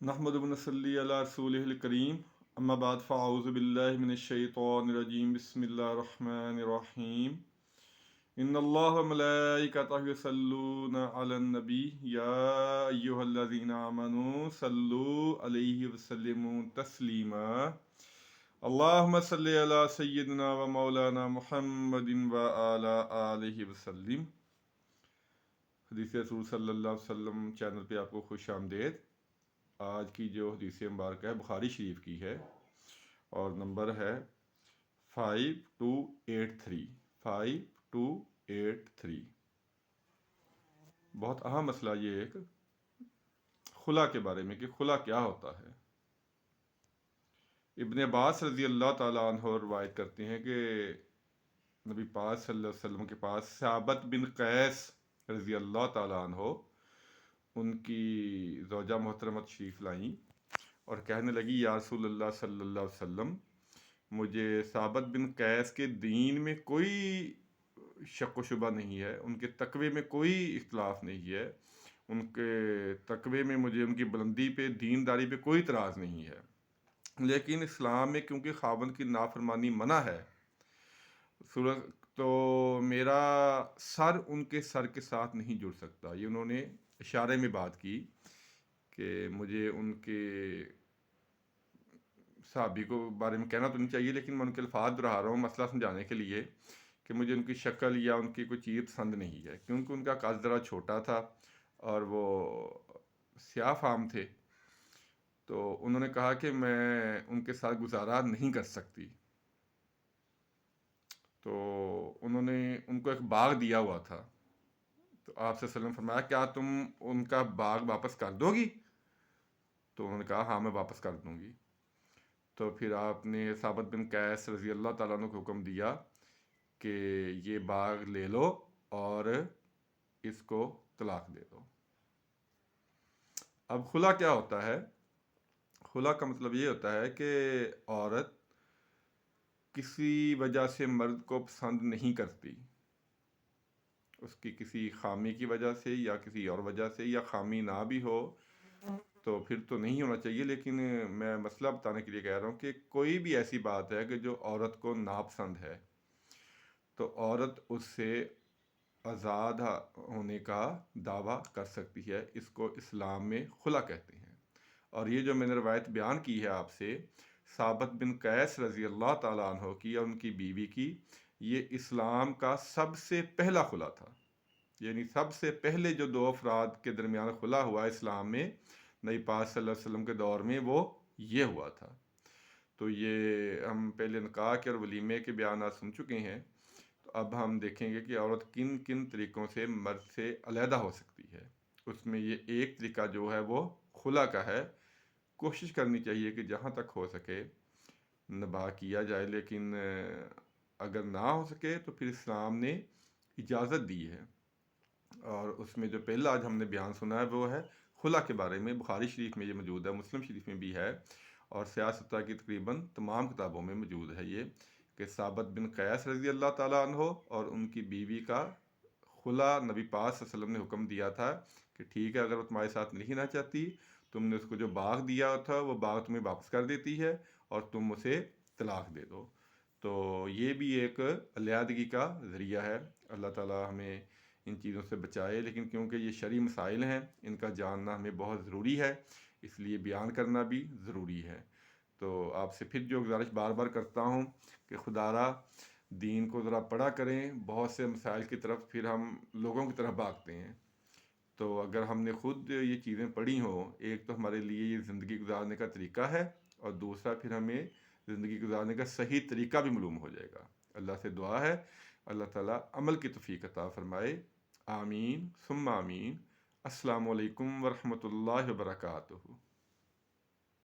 نحمد و نصلی علی رسولہ الکریم اما بعد فاعوذ باللہ من الشیطان الرجیم بسم اللہ الرحمن الرحیم ان اللہ و ملائکتہ یصلون علی النبی یا ایہا الذین آمنوا صلوا علیہ وسلموا تسلیما اللہم صلی علی سیدنا و مولانا محمد و علی آلہ وسلم۔ حدیث رسول صلی اللہ علیہ وسلم چینل پہ آپ کو خوش آمدید۔ آج کی جو حدیث مبارکہ ہے بخاری شریف کی ہے اور نمبر ہے 5283 بہت اہم مسئلہ یہ ایک خلا کے بارے میں کہ خلا کیا ہوتا ہے۔ ابن عباس رضی اللہ تعالیٰ عنہ روایت کرتے ہیں کہ نبی پاک صلی اللہ علیہ وسلم کے پاس ثابت بن قیس رضی اللہ تعالیٰ عنہ ان کی زوجہ محترمہ تشریف لائیں اور کہنے لگی یا رسول اللہ صلی اللہ علیہ وسلم، مجھے ثابت بن قیس کے دین میں کوئی شک و شبہ نہیں ہے، ان کے تقوی میں کوئی اختلاف نہیں ہے، ان کے تقوی میں مجھے ان کی بلندی پہ دینداری پہ کوئی اعتراض نہیں ہے، لیکن اسلام میں کیونکہ خاوند کی نافرمانی منع ہے تو میرا سر ان کے سر کے ساتھ نہیں جڑ سکتا۔ یہ انہوں نے اشارے میں بات کی کہ مجھے ان کے صحابی کو بارے میں کہنا تو نہیں چاہیے، لیکن میں ان کے الفاظ دہرا رہا ہوں مسئلہ سمجھانے کے لیے کہ مجھے ان کی شکل یا ان کی کوئی چیز پسند نہیں ہے، کیونکہ ان کا قد ذرا چھوٹا تھا اور وہ سیاہ فام تھے، تو انہوں نے کہا کہ میں ان کے ساتھ گزارا نہیں کر سکتی۔ تو انہوں نے ان کو ایک باغ دیا ہوا تھا، تو آپ صلی اللہ علیہ وسلم فرمایا کیا تم ان کا باغ واپس کر دو گی؟ تو انہوں نے کہا ہاں میں واپس کر دوں گی۔ تو پھر آپ نے ثابت بن قیس رضی اللہ تعالیٰ عنہ کو حکم دیا کہ یہ باغ لے لو اور اس کو طلاق دے دو۔ اب خلا کیا ہوتا ہے؟ خلا کا مطلب یہ ہوتا ہے کہ عورت کسی وجہ سے مرد کو پسند نہیں کرتی، اس کی کسی خامی کی وجہ سے یا کسی اور وجہ سے، یا خامی نہ بھی ہو تو پھر تو نہیں ہونا چاہیے، لیکن میں مسئلہ بتانے کے لیے کہہ رہا ہوں کہ کوئی بھی ایسی بات ہے کہ جو عورت کو ناپسند ہے تو عورت اس سے آزاد ہونے کا دعویٰ کر سکتی ہے، اس کو اسلام میں خلا کہتے ہیں۔ اور یہ جو میں نے روایت بیان کی ہے آپ سے ثابت بن قیس رضی اللہ تعالیٰ عنہ کی اور ان کی بیوی کی، یہ اسلام کا سب سے پہلا خلا تھا، یعنی سب سے پہلے جو دو افراد کے درمیان خلا ہوا اسلام میں نبی پاک صلی اللہ علیہ وسلم کے دور میں وہ یہ ہوا تھا۔ تو یہ ہم پہلے نکاح کے اور ولیمے کے بیانات سن چکے ہیں، تو اب ہم دیکھیں گے کہ عورت کن کن طریقوں سے مرد سے علیحدہ ہو سکتی ہے۔ اس میں یہ ایک طریقہ جو ہے وہ خلا کا ہے۔ کوشش کرنی چاہیے کہ جہاں تک ہو سکے نباہ کیا جائے، لیکن اگر نہ ہو سکے تو پھر اسلام نے اجازت دی ہے، اور اس میں جو پہلا آج ہم نے بیان سنا ہے وہ ہے خلا کے بارے میں۔ بخاری شریف میں یہ موجود ہے، مسلم شریف میں بھی ہے، اور سیاستہ کی تقریباً تمام کتابوں میں موجود ہے یہ کہ ثابت بن قیس رضی اللہ تعالیٰ عنہ اور ان کی بیوی کا خلا نبی پاک صلی اللہ علیہ وسلم نے حکم دیا تھا کہ ٹھیک ہے اگر وہ تمہارے ساتھ نہیں رہنا چاہتی، تم نے اس کو جو باغ دیا تھا وہ باغ تمہیں واپس کر دیتی ہے اور تم اسے طلاق دے دو۔ تو یہ بھی ایک علیحدگی کا ذریعہ ہے۔ اللہ تعالیٰ ہمیں ان چیزوں سے بچائے، لیکن کیونکہ یہ شرعی مسائل ہیں ان کا جاننا ہمیں بہت ضروری ہے، اس لیے بیان کرنا بھی ضروری ہے۔ تو آپ سے پھر جو گزارش بار بار کرتا ہوں کہ خدا را دین کو ذرا پڑھا کریں، بہت سے مسائل کی طرف پھر ہم لوگوں کی طرف بھاگتے ہیں، تو اگر ہم نے خود یہ چیزیں پڑھی ہوں، ایک تو ہمارے لیے یہ زندگی گزارنے کا طریقہ ہے، اور دوسرا پھر ہمیں زندگی گزارنے کا صحیح طریقہ بھی معلوم ہو جائے گا۔ اللہ سے دعا ہے اللہ تعالیٰ عمل کی توفیق عطا فرمائے، آمین ثم آمین۔ السلام علیکم ورحمۃ اللہ وبرکاتہ۔